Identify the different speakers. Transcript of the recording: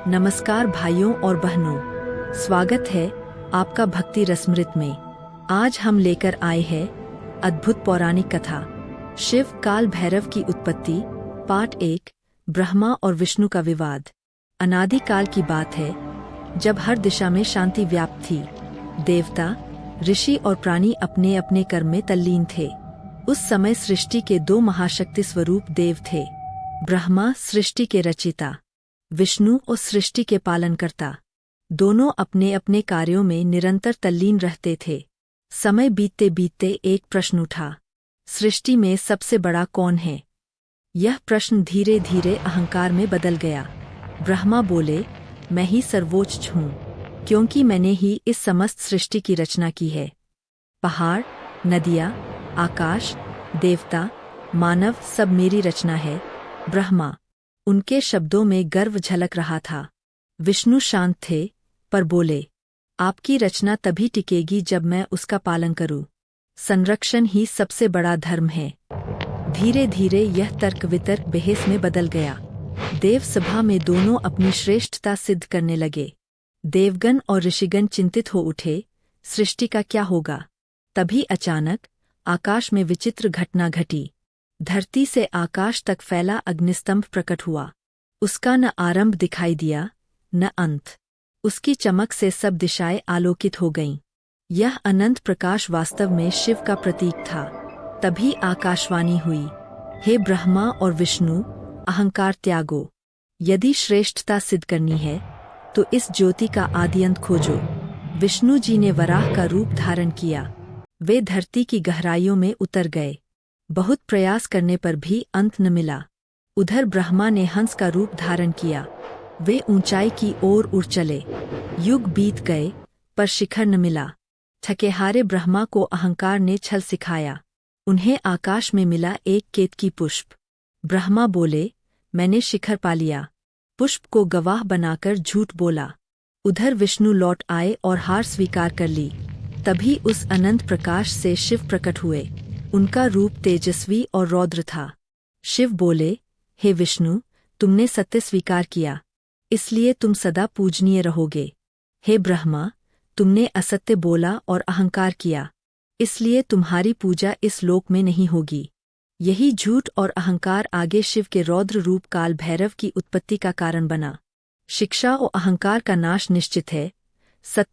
Speaker 1: नमस्कार भाइयों और बहनों, स्वागत है आपका भक्ति रसमृत में। आज हम लेकर आए हैं अद्भुत पौराणिक कथा शिव काल भैरव की उत्पत्ति, पार्ट 1। ब्रह्मा और विष्णु का विवाद। अनादि काल की बात है, जब हर दिशा में शांति व्याप्त थी। देवता, ऋषि और प्राणी अपने अपने कर्म में तल्लीन थे। उस समय सृष्टि के दो महाशक्ति स्वरूप देव थे, ब्रह्मा सृष्टि के रचिता, विष्णु और सृष्टि के पालनकर्ता। दोनों अपने अपने कार्यों में निरंतर तल्लीन रहते थे। समय बीतते बीतते एक प्रश्न उठा, सृष्टि में सबसे बड़ा कौन है? यह प्रश्न धीरे धीरे अहंकार में बदल गया। ब्रह्मा बोले, मैं ही सर्वोच्च हूँ, क्योंकि मैंने ही इस समस्त सृष्टि की रचना की है। पहाड़, नदियाँ, आकाश, देवता, मानव सब मेरी रचना है। ब्रह्मा, उनके शब्दों में गर्व झलक रहा था। विष्णु शांत थे, पर बोले, आपकी रचना तभी टिकेगी जब मैं उसका पालन करूं। संरक्षण ही सबसे बड़ा धर्म है। धीरे धीरे यह तर्क वितर्क बहस में बदल गया। देव सभा में दोनों अपनी श्रेष्ठता सिद्ध करने लगे। देवगण और ऋषिगण चिंतित हो उठे, सृष्टि का क्या होगा? तभी अचानक आकाश में विचित्र घटना घटी। धरती से आकाश तक फैला अग्निस्तंभ प्रकट हुआ। उसका न आरंभ दिखाई दिया, न अंत। उसकी चमक से सब दिशाएं आलोकित हो गईं। यह अनंत प्रकाश वास्तव में शिव का प्रतीक था। तभी आकाशवाणी हुई, हे ब्रह्मा और विष्णु, अहंकार त्यागो। यदि श्रेष्ठता सिद्ध करनी है, तो इस ज्योति का आदिअंत खोजो। विष्णु जी ने वराह का रूप धारण किया। वे धरती की गहराइयों में उतर गए। बहुत प्रयास करने पर भी अंत न मिला। उधर ब्रह्मा ने हंस का रूप धारण किया। वे ऊंचाई की ओर उड़ चले। युग बीत गए, पर शिखर न मिला। थके हारे ब्रह्मा को अहंकार ने छल सिखाया। उन्हें आकाश में मिला एक केतकी पुष्प। ब्रह्मा बोले, मैंने शिखर पा लिया। पुष्प को गवाह बनाकर झूठ बोला। उधर विष्णु लौट आए और हार स्वीकार कर ली। तभी उस अनंत प्रकाश से शिव प्रकट हुए। उनका रूप तेजस्वी और रौद्र था। शिव बोले, हे विष्णु, तुमने सत्य स्वीकार किया, इसलिए तुम सदा पूजनीय रहोगे। हे ब्रह्मा, तुमने असत्य बोला और अहंकार किया, इसलिए तुम्हारी पूजा इस लोक में नहीं होगी। यही झूठ और अहंकार आगे शिव के रौद्र रूप काल भैरव की उत्पत्ति का कारण बना। शिक्षा और अहंकार का नाश निश्चित है। सत्य